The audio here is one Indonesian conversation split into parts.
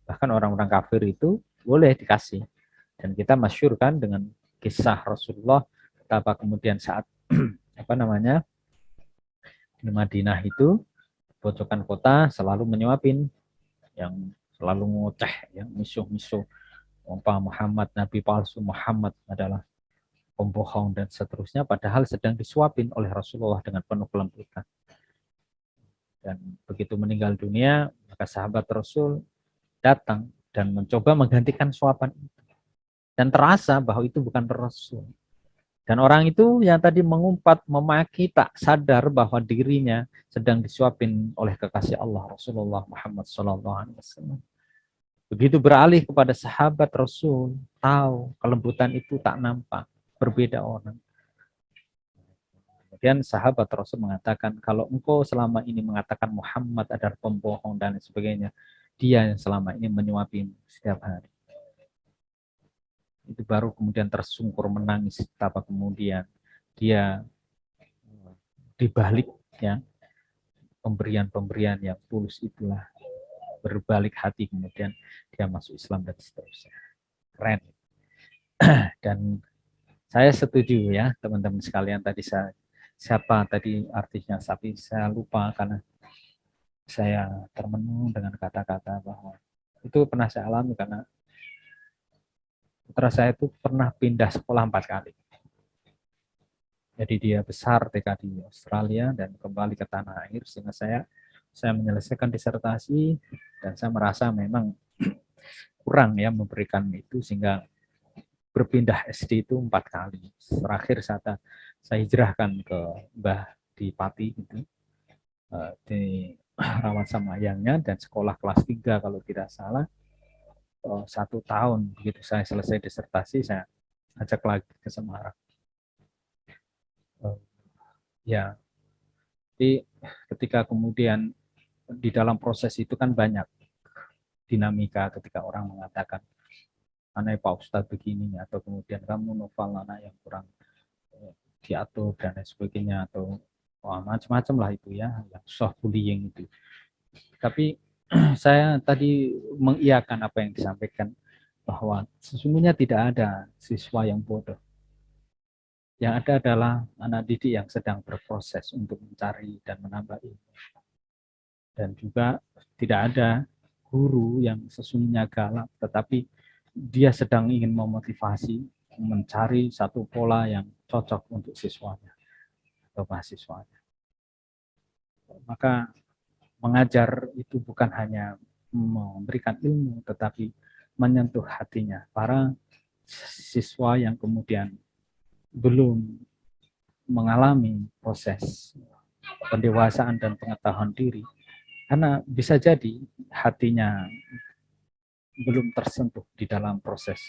Bahkan orang-orang kafir itu boleh dikasih. Dan kita masyhur kan dengan kisah Rasulullah betapa kemudian saat apa namanya di Madinah itu pojokan kota selalu menyuapin yang selalu ngoceh, yang misuh-misuh, Muhammad Nabi palsu, Muhammad adalah pembohong dan seterusnya, padahal sedang disuapin oleh Rasulullah dengan penuh kelembutan. Dan begitu meninggal dunia, maka sahabat Rasul datang dan mencoba menggantikan suapan itu. Dan terasa bahwa itu bukan Rasul. Dan orang itu yang tadi mengumpat, memaki, tak sadar bahwa dirinya sedang disuapin oleh kekasih Allah Rasulullah Muhammad SAW. Begitu beralih kepada sahabat Rasul, tahu kelembutan itu tak nampak, berbeda orang. Kemudian sahabat Rasul mengatakan, kalau engkau selama ini mengatakan Muhammad adalah pembohong dan sebagainya, dia yang selama ini menyuapi setiap hari. Itu baru kemudian tersungkur menangis, betapa kemudian dia dibalik ya pemberian-pemberian yang tulus itulah berbalik hati kemudian dia masuk Islam dan seterusnya. Keren. Dan saya setuju ya teman-teman sekalian, tadi siapa tadi artinya, tapi saya lupa karena saya termenung dengan kata-kata bahwa itu pernah saya alami karena putra saya itu pernah pindah sekolah 4 kali. Jadi dia besar TK di Australia dan kembali ke tanah air, sehingga saya menyelesaikan disertasi dan saya merasa memang kurang ya memberikan itu, sehingga berpindah SD itu 4 kali. Terakhir saya hijrahkan ke Mbah di Pati itu, di rawat sama ayangnya, dan sekolah kelas 3 kalau tidak salah. 1 tahun begitu saya selesai disertasi, saya ajak lagi ke Semarang. Ya, jadi ketika kemudian di dalam proses itu kan banyak dinamika ketika orang mengatakan anak Pak Ustadz begini, atau kemudian kamu novel anak yang kurang diatur dan lain sebagainya, atau macam-macam lah itu ya, yang soft bullying itu. Tapi saya tadi mengiyakan apa yang disampaikan, bahwa sesungguhnya tidak ada siswa yang bodoh. Yang ada adalah anak didik yang sedang berproses untuk mencari dan menambah ilmu. Dan juga tidak ada guru yang sesungguhnya galak, tetapi dia sedang ingin memotivasi, mencari satu pola yang cocok untuk siswanya atau mahasiswanya. Maka mengajar itu bukan hanya memberikan ilmu, tetapi menyentuh hatinya para siswa yang kemudian belum mengalami proses pendewasaan dan pengetahuan diri, karena bisa jadi hatinya belum tersentuh di dalam proses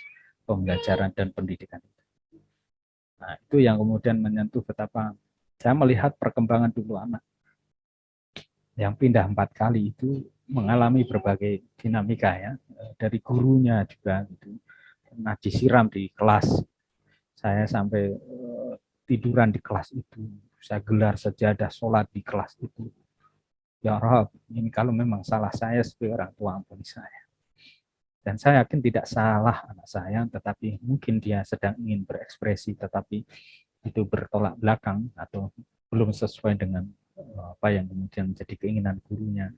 pembelajaran dan pendidikan. Nah, itu yang kemudian menyentuh betapa saya melihat perkembangan dulu anak yang pindah 4 kali itu mengalami berbagai dinamika ya, dari gurunya juga gitu, pernah disiram di kelas, saya sampai tiduran di kelas itu, saya gelar sajadah sholat di kelas itu. Ya Rob, ini kalau memang salah saya sebagai orang tua, ampuni saya. Dan saya yakin tidak salah anak saya, tetapi mungkin dia sedang ingin berekspresi, tetapi itu bertolak belakang atau belum sesuai dengan apa yang kemudian menjadi keinginan gurunya,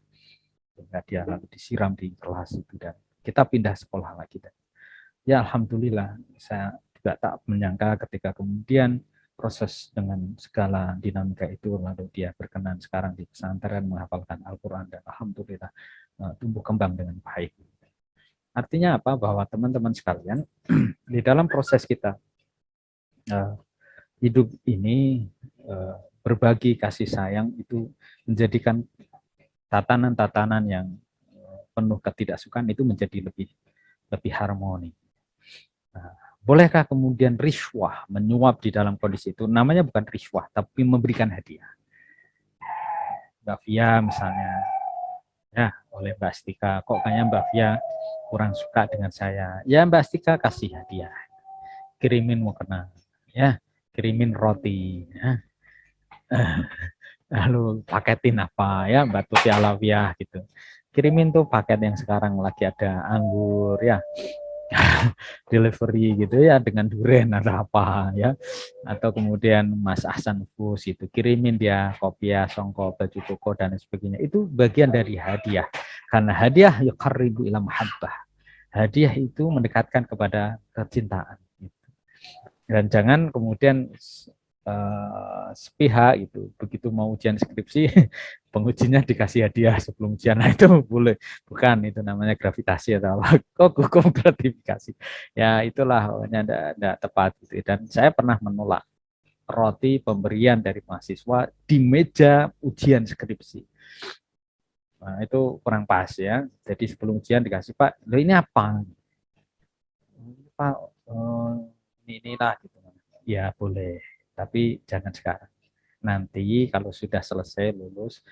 sehingga dia lalu disiram di kelas itu dan kita pindah sekolah lagi. Ya alhamdulillah, saya juga tak menyangka ketika kemudian proses dengan segala dinamika itu, lalu dia berkenan sekarang di pesantren menghafalkan Al-Quran, dan alhamdulillah tumbuh kembang dengan baik. Artinya apa? Bahwa teman-teman sekalian, di dalam proses kita hidup ini, berbagi kasih sayang itu menjadikan tatanan-tatanan yang penuh ketidaksukaan itu menjadi lebih harmoni. Nah, bolehkah kemudian riswah menyuap di dalam kondisi itu? Namanya bukan riswah, tapi memberikan hadiah. Mbak Fia misalnya, ya oleh Mbak Astika, kok kayaknya Mbak Fia kurang suka dengan saya. Ya Mbak Astika kasih hadiah, kirimin mukena, ya kirimin roti, ya. Lalu paketin apa ya Mbak Tuti Alawiah gitu. kirimin tuh paket yang sekarang lagi ada anggur ya, delivery gitu ya dengan duren atau apa ya, atau kemudian Mas Ahsan Fus itu kirimin dia kopiah, songkok, baju koko dan sebagainya, itu bagian dari hadiah, karena hadiah yuqarribu ila mahabbah, hadiah itu mendekatkan kepada kecintaan gitu. Dan jangan kemudian sepihak itu begitu mau ujian skripsi pengujinya dikasih hadiah sebelum ujian, nah itu boleh, bukan, itu namanya gravitasi atau apa, kok hukum gratifikasi ya, itulah pokoknya tidak tepat gitu. Dan saya pernah menolak roti pemberian dari mahasiswa di meja ujian skripsi. Nah, itu kurang pas ya. Jadi sebelum ujian dikasih, Pak, lo ini apa? Pak, inilah gitu. Ya boleh, tapi jangan sekarang. Nanti kalau sudah selesai lulus,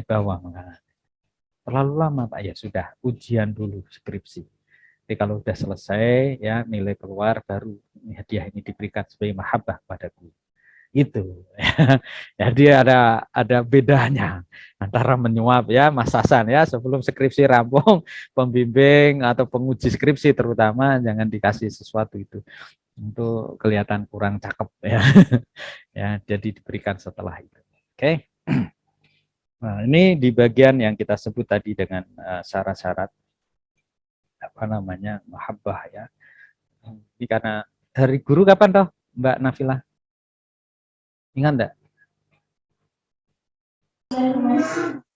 bawa makanan. Terlalu lama Pak, ya sudah, ujian dulu skripsi. Jadi kalau sudah selesai ya nilai keluar, baru hadiah ini diberikan sebagai mahabbah padaku. Itu. Jadi ada bedanya antara menyuap ya Mas Hasan ya, sebelum skripsi rampung, pembimbing atau penguji skripsi terutama jangan dikasih sesuatu itu untuk kelihatan kurang cakep ya. Ya, jadi diberikan setelah itu. Oke. Nah, ini di bagian yang kita sebut tadi dengan syarat-syarat apa namanya mahabbah ya. Ini karena dari guru kapan toh Mbak Nafila? Ingat enggak?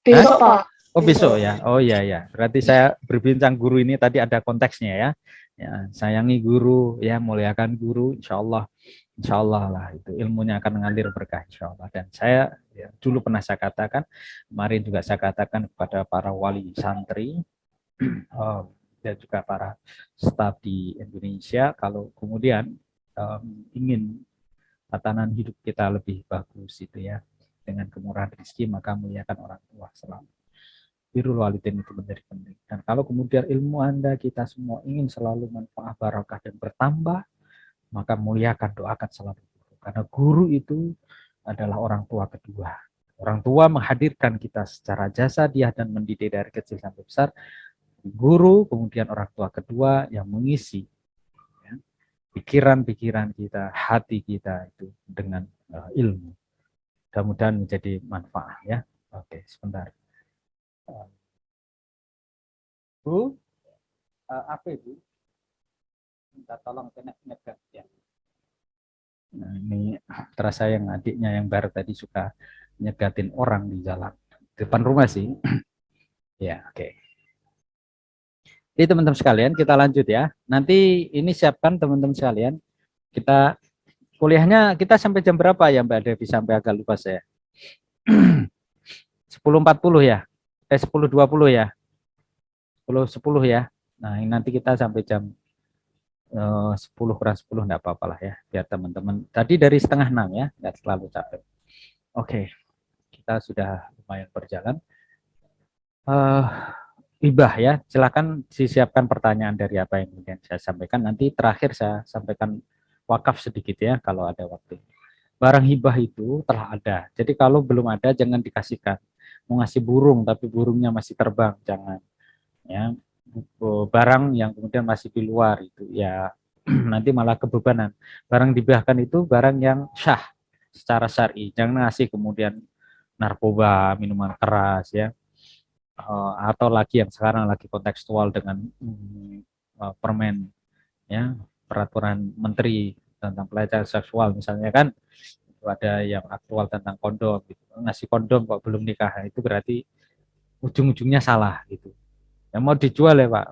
Besok, Pak. Oh besok ya. Oh iya ya. Berarti saya berbincang guru ini tadi ada konteksnya ya. Ya, sayangi guru ya, muliakan guru, insya Allah lah itu ilmunya akan mengalir berkah insya Allah. Dan saya ya, dulu pernah saya katakan, kemarin juga saya katakan kepada para wali santri dan juga para staf di Indonesia, kalau kemudian ingin tatanan hidup kita lebih bagus itu ya, dengan kemurahan rezeki maka muliakan orang tua selalu. Birrul walidain itu menjadi penting. Dan kalau kemudian ilmu Anda kita semua ingin selalu manfaat barakah dan bertambah, maka muliakan, doakan selalu guru. Karena guru itu adalah orang tua kedua. Orang tua menghadirkan kita secara jasa dia dan mendidik dari kecil sampai besar. Guru kemudian orang tua kedua yang mengisi ya, pikiran-pikiran kita, hati kita itu dengan ilmu. Mudah-mudahan menjadi manfaat ya. Oke, sebentar. Bu, apa itu? Minta tolong nyegat ya. Nah, ini terasa yang adiknya yang baru tadi suka nyegatin orang di jalan depan rumah sih. Ya, oke. Jadi teman-teman sekalian kita lanjut ya. Nanti ini siapkan teman-teman sekalian. Kita kuliahnya kita sampai jam berapa ya Mbak Devi, sampai agak lupa saya. 10.40 ya. 10.20 ya. 10.10 ya. Nah, ini nanti kita sampai jam 10 kurang 10 enggak apa-apa lah ya, biar teman-teman tadi dari setengah 6 ya, enggak terlalu capek. Oke, kita sudah lumayan berjalan. Ibah ya, silakan disiapkan pertanyaan dari apa yang kemudian saya sampaikan. Nanti terakhir saya sampaikan wakaf sedikit ya kalau ada waktu. Barang hibah itu telah ada. Jadi kalau belum ada jangan dikasihkan. Mau ngasih burung tapi burungnya masih terbang, jangan. Ya, barang yang kemudian masih di luar itu ya nanti malah kebebanan. Barang dibahkan itu barang yang syah secara syar'i. Jangan ngasih kemudian narkoba, minuman keras ya. Atau lagi yang sekarang lagi kontekstual dengan permen ya, peraturan menteri tentang pelecehan seksual misalnya kan, itu ada yang aktual tentang kondom gitu. Ngasih kondom kok belum nikah, itu berarti ujung-ujungnya salah gitu. Yang mau dijual ya Pak,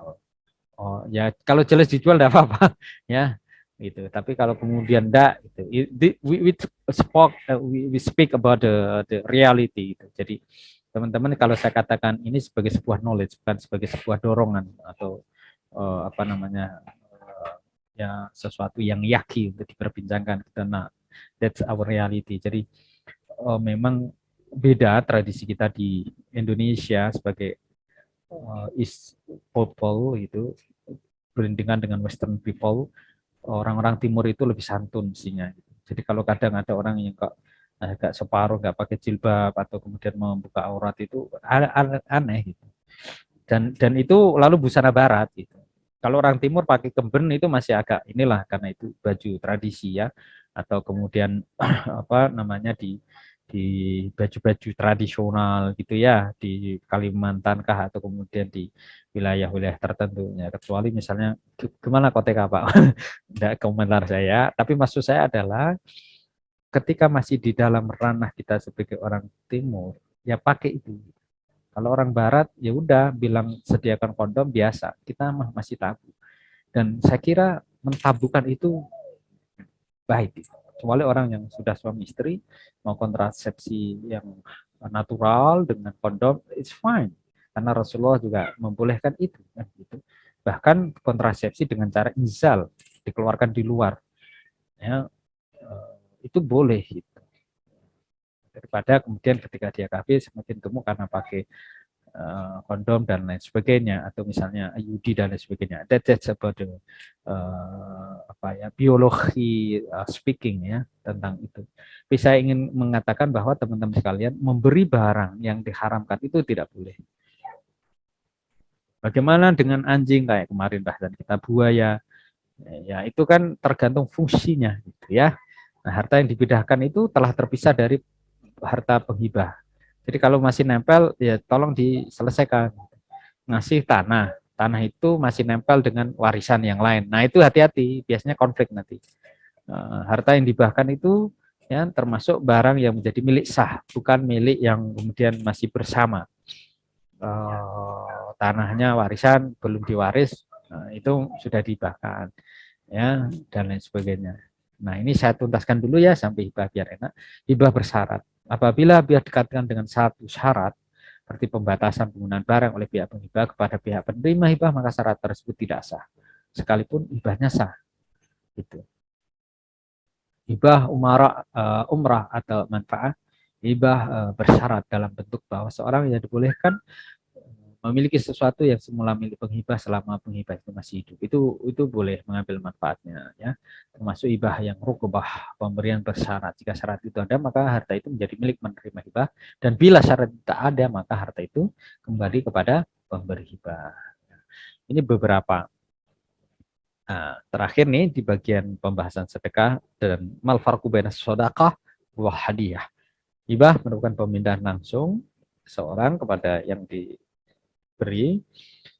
oh ya kalau jelas dijual tidak apa-apa ya gitu. Tapi kalau kemudian enggak gitu, we speak about the reality gitu. Jadi teman-teman kalau saya katakan ini sebagai sebuah knowledge, bukan sebagai sebuah dorongan atau apa namanya ya sesuatu yang yaki untuk diperbincangkan gitu. Nah, that's our reality. Jadi memang beda tradisi kita di Indonesia sebagai East people itu berhubungan dengan Western people, orang-orang Timur itu lebih santun mestinya. Jadi kalau kadang ada orang yang kok agak separuh nggak pakai jilbab atau kemudian membuka aurat itu aneh gitu. Dan itu lalu busana barat gitu. Kalau orang timur pakai kemben itu masih agak inilah karena itu baju tradisi ya, atau kemudian apa namanya di baju-baju tradisional gitu ya di Kalimantan kah atau kemudian di wilayah-wilayah tertentunya, kecuali misalnya gimana Koteka Pak? Tidak komentar saya, tapi maksud saya adalah ketika masih di dalam ranah kita sebagai orang timur ya pakai itu. Kalau orang barat ya udah bilang sediakan kondom biasa, kita masih tabu. Dan saya kira mentabukan itu baik. Kecuali orang yang sudah suami istri mau kontrasepsi yang natural dengan kondom, it's fine. Karena Rasulullah juga membolehkan itu. Kan, gitu. Bahkan kontrasepsi dengan cara inzal, dikeluarkan di luar. Ya, itu boleh. Gitu. Daripada kemudian ketika dia KB semakin gemuk karena pakai kondom dan lain sebagainya, atau misalnya IUD dan lain sebagainya. That's about the apa ya, biologi speaking ya tentang itu. Tapi saya ingin mengatakan bahwa teman-teman sekalian memberi barang yang diharamkan itu tidak boleh. Bagaimana dengan anjing kayak kemarin bahasan kita, buaya, ya itu kan tergantung fungsinya gitu ya. Nah, harta yang dipindahkan itu telah terpisah dari harta penghibah. Jadi kalau masih nempel ya tolong diselesaikan. Ngasih tanah, tanah itu masih nempel dengan warisan yang lain. Nah itu hati-hati, biasanya konflik nanti. Harta yang dibahkan itu ya termasuk barang yang menjadi milik sah, bukan milik yang kemudian masih bersama. Tanahnya warisan belum diwaris, itu sudah dibahkan, ya dan lain sebagainya. Nah ini saya tuntaskan dulu ya sampai hibah biar enak. Hibah bersyarat. Apabila biar dikatakan dengan satu syarat, seperti pembatasan penggunaan barang oleh pihak penghibah kepada pihak penerima hibah, maka syarat tersebut tidak sah. Sekalipun hibahnya sah. Gitu. Hibah umrah atau manfaat, hibah bersyarat dalam bentuk bahwa seorang yang dibolehkan memiliki sesuatu yang semula milik penghibah selama penghibah itu masih hidup, itu boleh mengambil manfaatnya ya, termasuk hibah yang rukbah, pemberian bersyarat. Jika syarat itu ada maka harta itu menjadi milik menerima hibah, dan bila syarat tak ada maka harta itu kembali kepada pemberi hibah. Ini beberapa. Nah, terakhir nih di bagian pembahasan sedekah dan mal farqu baina sedekah wa hadiah. Hibah merupakan pemindahan langsung seorang kepada yang diberi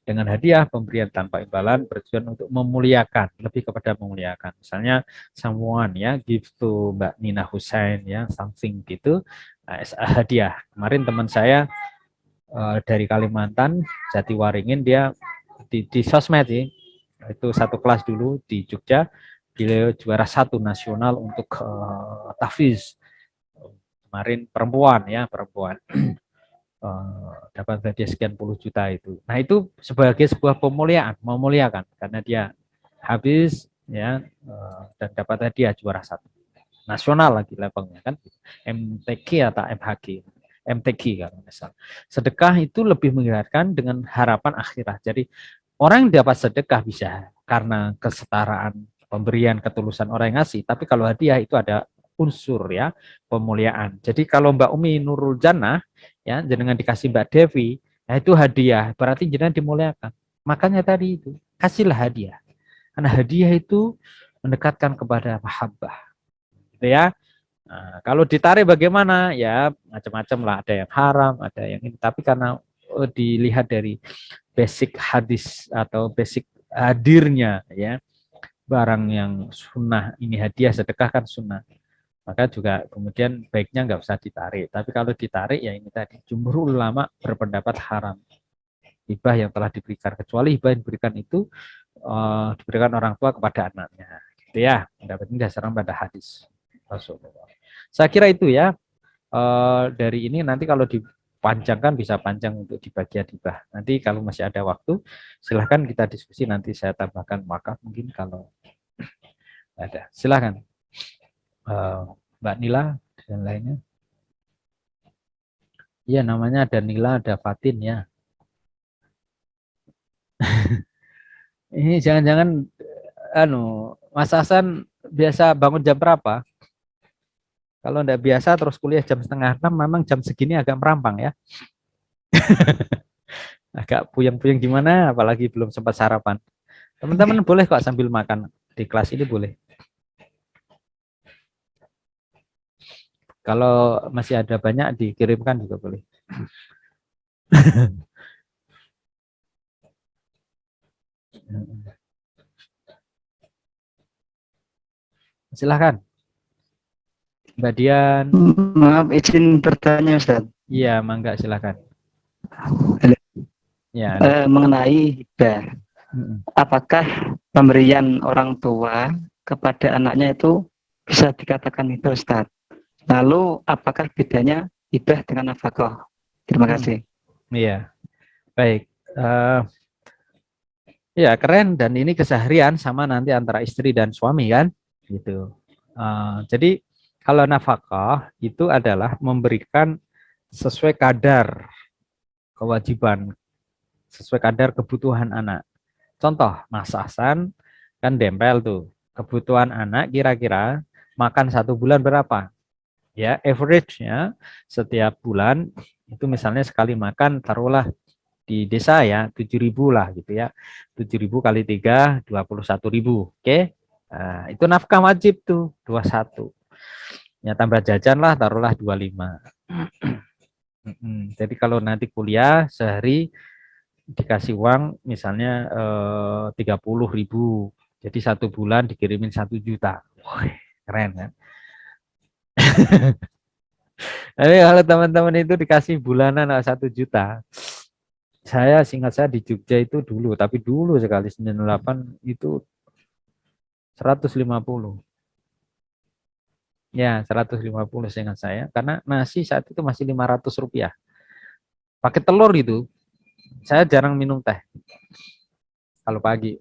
dengan hadiah, pemberian tanpa imbalan bertujuan untuk memuliakan, lebih kepada memuliakan. Misalnya someone ya give to Mbak Nina Hussein ya something gitu, hadiah. Kemarin teman saya dari Kalimantan Jatiwaringin, dia di sosmed sih, itu satu kelas dulu di Jogja, beliau juara 1 nasional untuk tahfiz. Kemarin perempuan ya, perempuan. Dapat hadiah sekian puluh juta itu. Nah itu sebagai sebuah pemuliaan, memuliakan karena dia habis ya dan dapat hadiah juara 1 nasional lagi levelnya kan, MTQ atau MHG, MTQ kalau misalnya. Sedekah itu lebih mengingatkan dengan harapan akhirat. Jadi orang yang dapat sedekah bisa karena kesetaraan pemberian, ketulusan orang yang ngasih. Tapi kalau hadiah itu ada unsur ya pemuliaan. Jadi kalau Mbak Umi Nurul Jannah ya jenengan dikasih Mbak Devi, nah itu hadiah, berarti jenengan dimuliakan. Makanya tadi itu kasihlah hadiah. Karena hadiah itu mendekatkan kepada mahabbah. Gitu ya. Nah, kalau ditarik bagaimana? Ya macam-macam lah, ada yang haram, ada yang ini. Tapi karena dilihat dari basic hadis atau basic hadirnya ya barang yang sunnah, ini hadiah sedekah kan sunnah, maka juga kemudian baiknya nggak usah ditarik. Tapi kalau ditarik ya ini tadi, jumhur ulama berpendapat haram hibah yang telah diberikan, kecuali hibah yang diberikan itu diberikan orang tua kepada anaknya gitu ya. Pendapat ini dasarnya pada hadis Rasulullah. Saya kira itu ya. Dari ini nanti kalau dipanjangkan bisa panjang untuk di bagian hibah. Nanti kalau masih ada waktu silahkan kita diskusi, nanti saya tambahkan wakaf mungkin kalau ada. Silahkan Mbak Nila dan lainnya. Iya namanya ada Nila, ada Fatin ya. Ini jangan-jangan Mas Hasan biasa bangun jam berapa? Kalau enggak biasa terus kuliah jam 5:30, memang jam segini agak merampang ya. Agak puyeng-puyeng gimana, apalagi belum sempat sarapan. Teman-teman boleh kok sambil makan di kelas ini boleh. Kalau masih ada banyak dikirimkan juga boleh. Silahkan, Mbak Dian. Maaf, izin bertanya, Ustaz. Iya, mangga silahkan. Halo. Ya, halo. Mengenai hibah, Mm-mm. apakah pemberian orang tua kepada anaknya itu bisa dikatakan hibah, Ustaz? Lalu, apakah bedanya hibah dengan nafkah? Terima kasih. Iya, baik. Ya, keren. Dan ini keseharian sama nanti antara istri dan suami kan, gitu. Jadi kalau nafkah itu adalah memberikan sesuai kadar kewajiban, sesuai kadar kebutuhan anak. Contoh, Mas Hasan kan dempel tuh. Kebutuhan anak kira-kira makan 1 bulan berapa? Ya, average-nya setiap bulan itu misalnya sekali makan taruhlah di desa ya 7.000 lah gitu ya. 7.000 kali 3 21.000. Oke. Nah, itu nafkah wajib tuh 21. Ya tambah jajan lah taruhlah 25. Jadi kalau nanti kuliah sehari dikasih uang misalnya 30.000, jadi 1 bulan dikirimin 1 juta. Wih, keren kan? Tapi kalau teman-teman itu dikasih bulanan 1 juta, saya singkat saya di Jogja itu dulu, tapi dulu sekali 98 itu 150. Ya, 150 seingat saya, karena nasi saat itu masih Rp500. Pakai telur itu, saya jarang minum teh kalau pagi.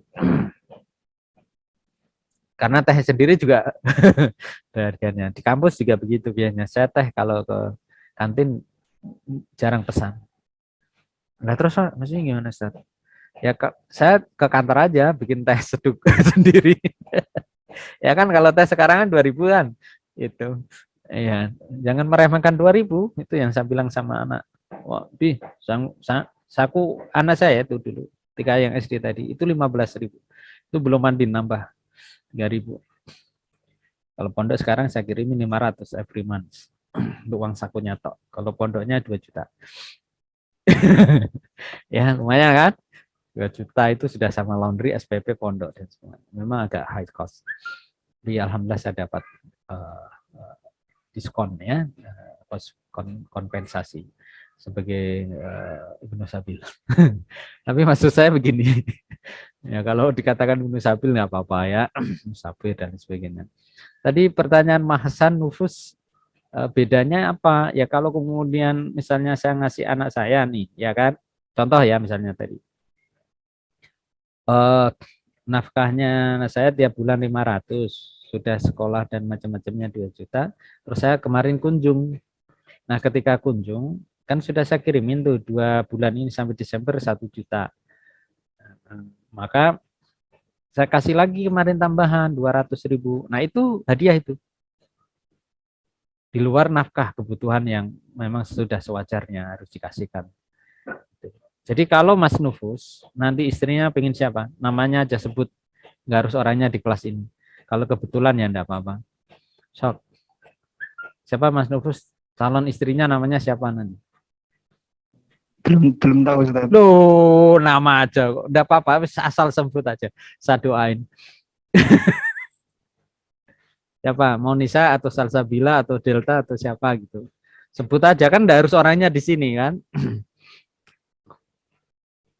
Karena teh sendiri juga harganya. Di kampus juga begitu biasanya. Saya teh kalau ke kantin jarang pesan. Nah terus maksudnya gimana Ustaz? Ya saya ke kantor aja bikin teh seduk sendiri. Ya kan kalau teh sekarang kan 2.000-an. Itu. Iya, jangan meremehkan 2.000, itu yang saya bilang sama anak. Wah, saku anak saya itu dulu, ketika yang SD tadi itu 15.000. Itu belum mandi nambah 3.000. Kalau pondok sekarang saya kirimin 500 every month. Untuk uang sakunya tok. Kalau pondoknya 2 juta. Ya, lumayan kan? 2 juta itu sudah sama laundry, SPP, pondok dan semua. Memang agak high cost. Tapi alhamdulillah saya dapat uh, diskon ya, kompensasi sebagai Ibnu Sabil. Tapi maksud saya begini, ya kalau dikatakan Ibnu Sabil nggak apa-apa ya, Sabil dan sebagainya. Tadi pertanyaan Mahasan Nufus, bedanya apa? Ya kalau kemudian misalnya saya ngasih anak saya nih, ya kan, contoh ya misalnya tadi, nafkahnya saya tiap bulan 500, sudah sekolah dan macam-macamnya 2 juta, terus saya kemarin kunjung. Nah, ketika kunjung, kan sudah saya kirimin tuh 2 bulan ini sampai Desember 1 juta. Maka saya kasih lagi kemarin tambahan 200.000. Nah, itu hadiah itu. Di luar nafkah kebutuhan yang memang sudah sewajarnya harus dikasihkan. Jadi kalau Mas Nufus, nanti istrinya pengen siapa? Namanya aja sebut, nggak harus orangnya di kelas ini. Kalau kebetulan ya enggak apa-apa. Sok. Siapa Mas Nufus? Calon istrinya namanya siapa nanti? Belum tahu, Ustaz. Loh, nama aja kok. Enggak apa-apa, asal sebut aja. Saya doain. Siapa? Monisa atau Salsabila atau Delta atau siapa gitu. Sebut aja kan enggak harus orangnya di sini kan.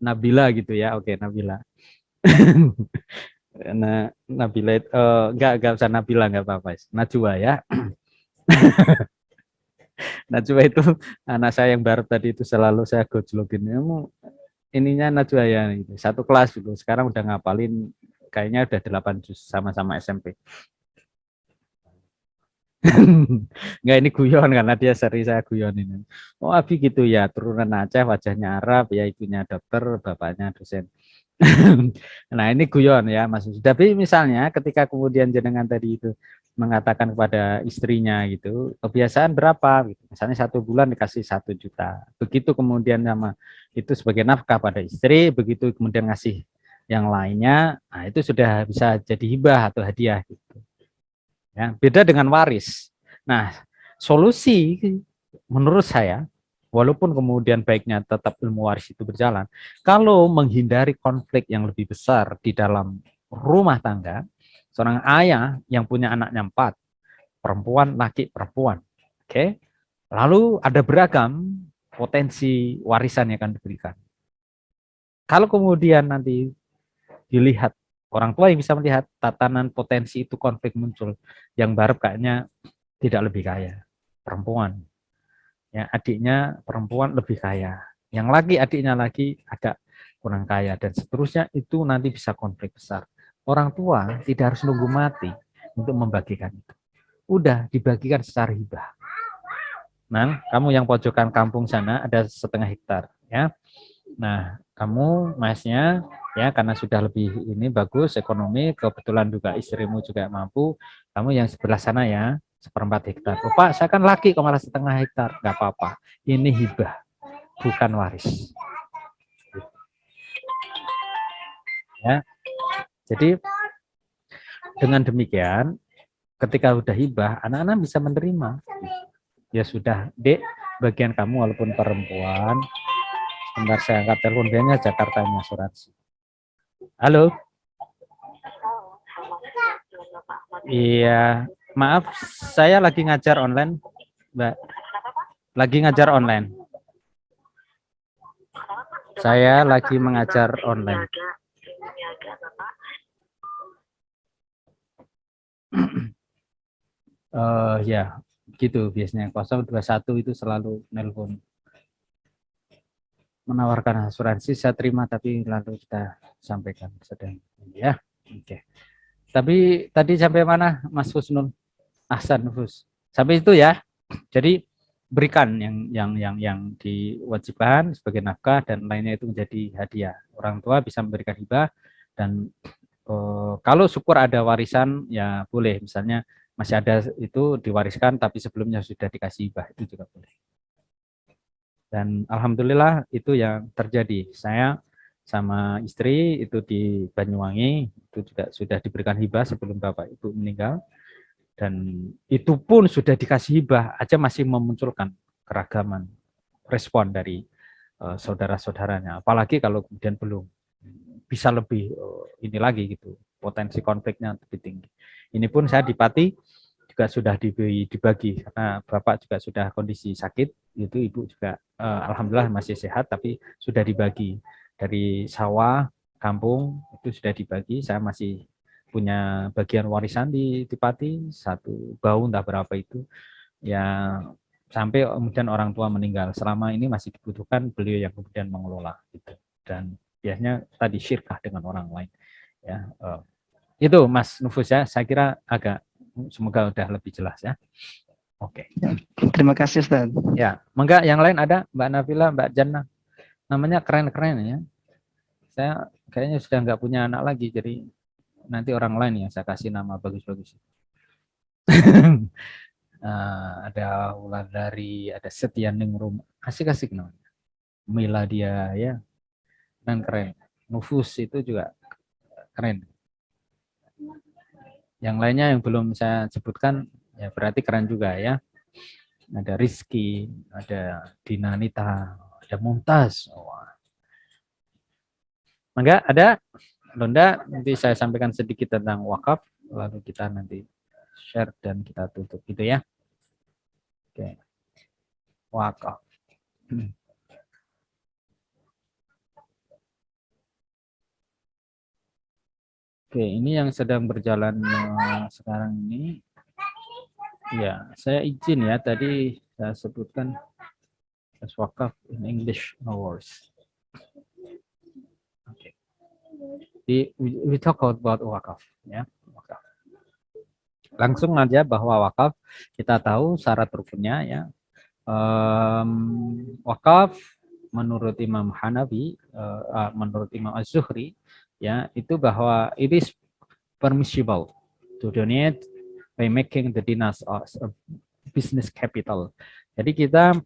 Nabila gitu ya. Oke, Nabila. Nah, Nabila itu enggak usah Nabila enggak apa-apa. Najwa ya. Najwa itu anak saya yang baru tadi itu selalu saya gojlokin. Kamu ininya Najwa ya gitu. Satu kelas dulu. Sekarang udah ngapalin kayaknya udah 8 juz sama-sama SMP. Enggak, ini guyon karena dia seri saya guyonin. Oh Abi gitu ya, turunan Aceh, wajahnya Arab, ya ibunya dokter, bapaknya dosen. Nah ini guyon ya Mas. Tapi misalnya ketika kemudian jenengan tadi itu mengatakan kepada istrinya gitu, kebiasaan berapa? Gitu. Misalnya 1 bulan dikasih 1 juta. Begitu kemudian sama itu sebagai nafkah pada istri, begitu kemudian ngasih yang lainnya, nah itu sudah bisa jadi hibah atau hadiah gitu. Ya, beda dengan waris. Nah, solusi menurut saya, walaupun kemudian baiknya tetap ilmu waris itu berjalan, kalau menghindari konflik yang lebih besar di dalam rumah tangga, seorang ayah yang punya anaknya 4, perempuan, laki, perempuan. Oke. Lalu ada beragam potensi warisan yang akan diberikan. Kalau kemudian nanti dilihat orang tua yang bisa melihat tatanan potensi itu konflik muncul, yang baru kayaknya tidak lebih kaya, perempuan. Ya, adiknya perempuan lebih kaya. Yang lagi adiknya lagi agak kurang kaya dan seterusnya, itu nanti bisa konflik besar. Orang tua tidak harus nunggu mati untuk membagikan itu. Udah dibagikan secara hibah. Nah, kamu yang pojokan kampung sana ada 1/2 hektar, ya. Nah, kamu masnya ya karena sudah lebih ini bagus ekonomi, kebetulan juga istrimu juga mampu, kamu yang sebelah sana ya 1/4 hektar. Oh, Pak, saya kan laki kok malah 1/2 hektar. Nggak apa-apa. Ini hibah, bukan waris. Ya. Jadi dengan demikian, ketika udah hibah, anak-anak bisa menerima. Ya sudah, Dek, bagian kamu walaupun perempuan. Sebentar saya angkat telepon, dia Jakarta Asuransi. Halo. Iya, maaf, saya lagi ngajar online, Mbak. Lagi ngajar online. Saya lagi mengajar online. Ya, gitu biasanya 021 itu selalu nelpon menawarkan asuransi, saya terima tapi lalu kita sampaikan sedang ya. Oke. Tapi tadi sampai mana Mas Husnul? Ahsan Nufus. Sampai itu ya. Jadi berikan yang diwajibkan sebagai nafkah dan lainnya itu menjadi hadiah. Orang tua bisa memberikan hibah dan kalau syukur ada warisan ya boleh, misalnya masih ada itu diwariskan tapi sebelumnya sudah dikasih hibah, itu juga boleh. Dan alhamdulillah itu yang terjadi. Saya sama istri itu di Banyuwangi itu juga sudah diberikan hibah sebelum Bapak Ibu meninggal. Dan itu pun sudah dikasih hibah aja masih memunculkan keragaman respon dari saudara-saudaranya. Apalagi kalau kemudian belum bisa lebih ini lagi gitu, potensi konfliknya lebih tinggi. Ini pun saya di Pati juga sudah dibagi karena Bapak juga sudah kondisi sakit, itu Ibu juga alhamdulillah masih sehat tapi sudah dibagi dari sawah kampung itu sudah dibagi. Saya masih punya bagian warisan di Pati, 1 bau entah berapa itu ya, sampai kemudian orang tua meninggal. Selama ini masih dibutuhkan beliau yang kemudian mengelola gitu. Dan biasanya tadi syirkah dengan orang lain ya. Itu Mas Nufus ya, saya kira agak semoga udah lebih jelas ya. Oke. Terima kasih Ustaz. Ya, mengga yang lain ada Mbak Nabila, Mbak Jannah. Namanya keren-keren ya. Saya kayaknya sudah nggak punya anak lagi, jadi nanti orang lain yang saya kasih nama bagus-bagus. Ada Wulandari, ada Setia Ningrum, asik-asik namanya. Miladia ya, dan keren. Nufus itu juga keren. Yang lainnya yang belum saya sebutkan ya berarti keren juga ya. Ada Rizky, ada Dinanita, ada Mumtaz. Enggak ada Londa, nanti saya sampaikan sedikit tentang wakaf, lalu kita nanti share dan kita tutup gitu ya. Oke. Wakaf. Oke, ini yang sedang berjalan sekarang ini. Ya, saya izin ya, tadi saya sebutkan wakaf in English no words. Oke. We talk about wakaf ya. Wakaf. Langsung aja bahwa wakaf kita tahu syarat rukunnya ya. Wakaf menurut Imam Hanafi, menurut Imam Az-Zuhri ya, itu bahwa it is permissible to donate by making the dinas a business capital. Jadi kita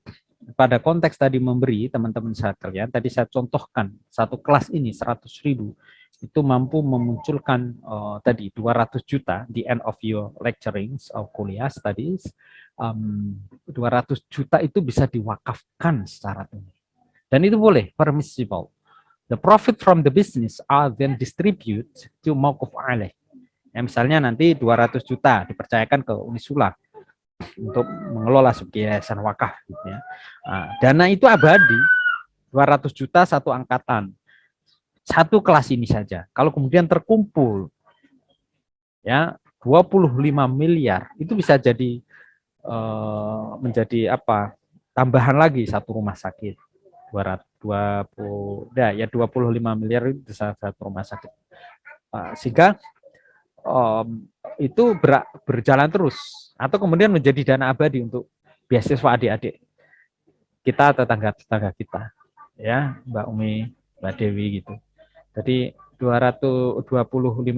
pada konteks tadi memberi teman-teman sekalian, tadi saya contohkan satu kelas ini 100.000 itu mampu memunculkan tadi 200 juta di end of your lecturing of kuliah studies. 200 juta itu bisa diwakafkan secara tunai. Dan itu boleh, permissible. The profit from the business are then distributed to mauquf alaih. Ya, misalnya nanti 200 juta dipercayakan ke Unisula untuk mengelola sebagai yayasan wakaf gitu ya. Nah, dana itu abadi, 200 juta satu angkatan. Satu kelas ini saja. Kalau kemudian terkumpul ya 25 miliar, itu bisa jadi menjadi apa? Tambahan lagi satu rumah sakit. 25 miliar itu satu rumah sakit. Sehingga itu berjalan terus atau kemudian menjadi dana abadi untuk beasiswa adik-adik kita, tetangga-tetangga kita, ya Mbak Umi, Mbak Dewi gitu. Jadi 225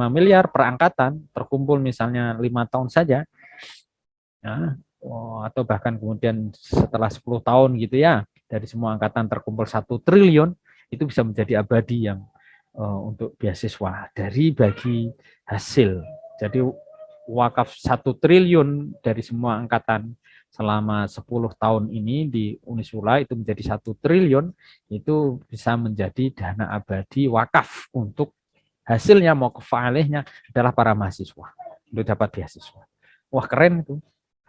miliar per angkatan terkumpul misalnya 5 tahun saja, ya, atau bahkan kemudian setelah 10 tahun gitu ya, dari semua angkatan terkumpul 1 triliun, itu bisa menjadi abadi yang untuk beasiswa dari bagi hasil. Jadi wakaf 1 triliun dari semua angkatan selama 10 tahun ini di Unisula itu menjadi 1 triliun, itu bisa menjadi dana abadi wakaf untuk hasilnya mau kefailnya adalah para mahasiswa untuk dapat beasiswa. Wah, keren itu.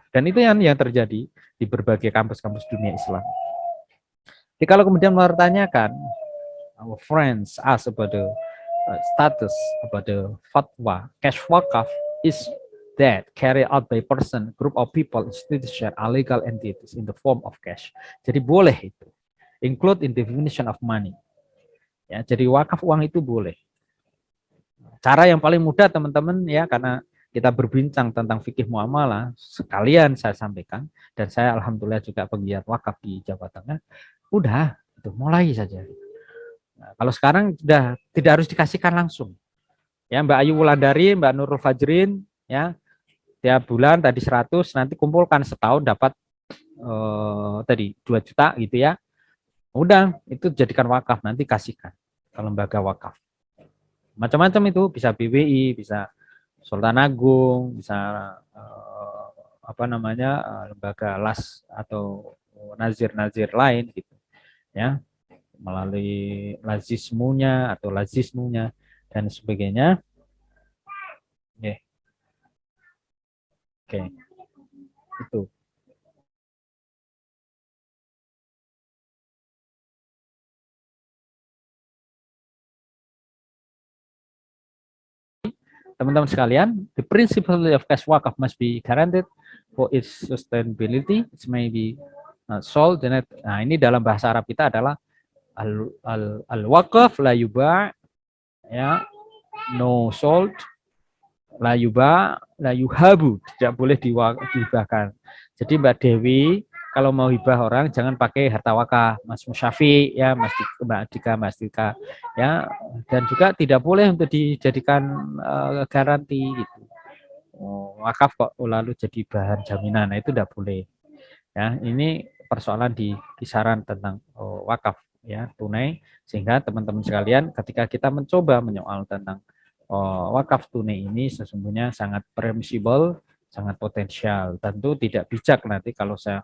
Dan itu yang terjadi di berbagai kampus-kampus dunia Islam. Jadi kalau kemudian mempertanyakan, our friends ask about the status, about the fatwa, cash wakaf is that carried out by person, group of people, institution, or legal entities in the form of cash. Jadi boleh itu, include in definition of money. Ya, jadi wakaf uang itu boleh. Cara yang paling mudah teman-teman ya, karena kita berbincang tentang fikih muamalah, sekalian saya sampaikan, dan saya alhamdulillah juga penggiat wakaf di Jawa Tengah, udah, itu mulai saja. Nah, kalau sekarang sudah tidak harus dikasihkan langsung. Ya, Mbak Ayu Wulandari, Mbak Nurul Fajrin, ya, tiap bulan tadi 100, nanti kumpulkan setahun dapat tadi 2 juta gitu ya. Udah, itu jadikan wakaf, nanti kasihkan ke lembaga wakaf. Macam-macam itu, bisa BWI, bisa Sultan Agung, bisa apa namanya, lembaga las atau nazir-nazir lain gitu. Ya, melalui lazismunya atau lazismunya dan sebagainya. Oke. Itu. Teman-teman sekalian, the principle of cash wakaf must be guaranteed for its sustainability. It may be sold. Nah, ini dalam bahasa Arab kita adalah al-wakaf la yuba, ya, no sold, la yuba, la yuhabu, tidak boleh dihibahkan. Jadi Mbak Dewi kalau mau hibah orang jangan pakai harta wakaf, Mas Musyafi, ya, Mbak Dika, Mas Dika, ya, dan juga tidak boleh untuk dijadikan garansi gitu. Wakaf kok lalu jadi bahan jaminan, nah itu tidak boleh. Ya, ini persoalan di kisaran tentang wakaf ya tunai, sehingga teman-teman sekalian ketika kita mencoba menyoal tentang wakaf tunai ini sesungguhnya sangat permissible, sangat potensial. Tentu tidak bijak nanti kalau saya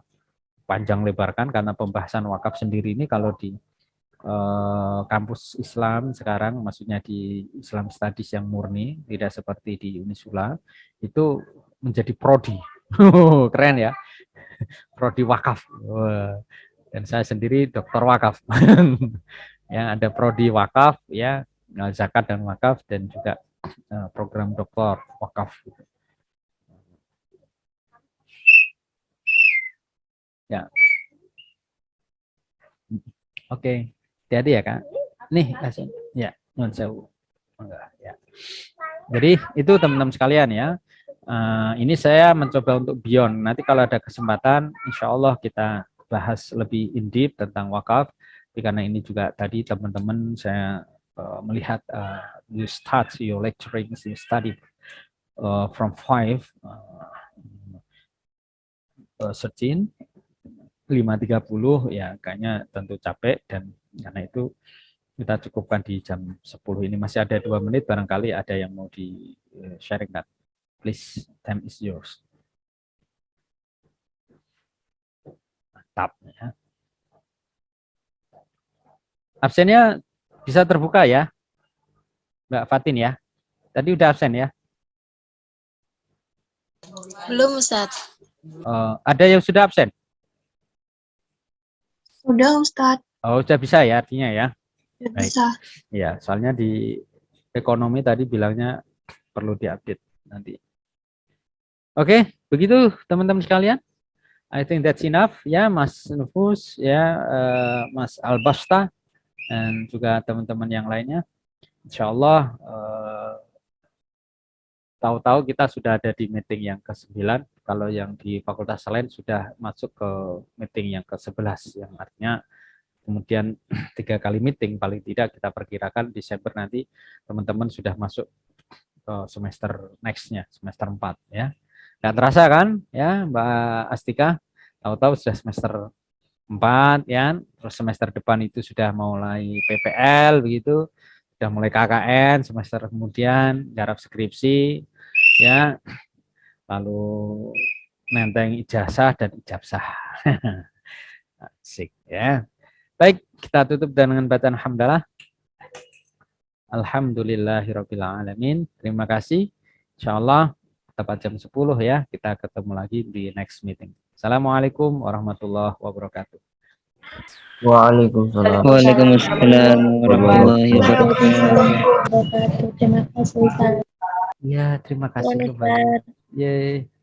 panjang lebarkan, karena pembahasan wakaf sendiri ini kalau di kampus Islam sekarang, maksudnya di Islam Studies yang murni, tidak seperti di Unisula, itu menjadi prodi. Keren ya, prodi wakaf. Dan saya sendiri dokter wakaf. Ya, ada prodi wakaf, ya, zakat dan wakaf, dan juga program doktor wakaf. Ya. Oke. Jadi ya Kak. Nih, ya, non sewu. Enggak, ya. Jadi itu teman-teman sekalian ya. Ini saya mencoba untuk beyond. Nanti kalau ada kesempatan, insya Allah kita bahas lebih in deep tentang wakaf. Karena ini juga tadi teman-teman saya melihat you start your lecturing, you study from 5 searching 5.30 ya kayaknya tentu capek, dan karena itu kita cukupkan di jam 10 ini. Masih ada 2 menit, barangkali ada yang mau di sharing that. Please, time is yours. Mantap ya. Absennya bisa terbuka ya, Mbak Fatin ya. Tadi udah absen ya? Belum, Ustaz. Ada yang sudah absen? Udah, Ustaz. Oh, sudah bisa ya artinya ya. Udah Baik. bisa. Ya, soalnya di ekonomi tadi bilangnya perlu diupdate nanti. Oke, begitu teman-teman sekalian. I think that's enough ya, Mas Nufus ya, Mas Albasta, dan juga teman-teman yang lainnya. Insya Allah tahu-tahu kita sudah ada di meeting yang ke-9. Kalau yang di fakultas lain sudah masuk ke meeting yang ke-11, yang artinya kemudian 3 kali meeting paling tidak kita perkirakan Desember nanti teman-teman sudah masuk ke semester next-nya, semester 4 ya. Nggak terasa kan ya Mbak Astika, tahu-tahu sudah semester 4 ya, terus semester depan itu sudah mulai PPL begitu, sudah mulai KKN, semester kemudian garap skripsi ya, lalu nenteng ijazah dan ijabsah. Asik ya. Baik, kita tutup dengan bacaan hamdalah. Alhamdulillahirabbil alamin. Terima kasih. Insyaallah tepat jam 10 ya, kita ketemu lagi di next meeting. Assalamualaikum warahmatullahi wabarakatuh. Waalaikumsalam. Waalaikumsalam warahmatullahi wabarakatuh. Terima kasih, Ustaz. Ya, terima kasih Nuhun, kembali. Ustaz. Yeay.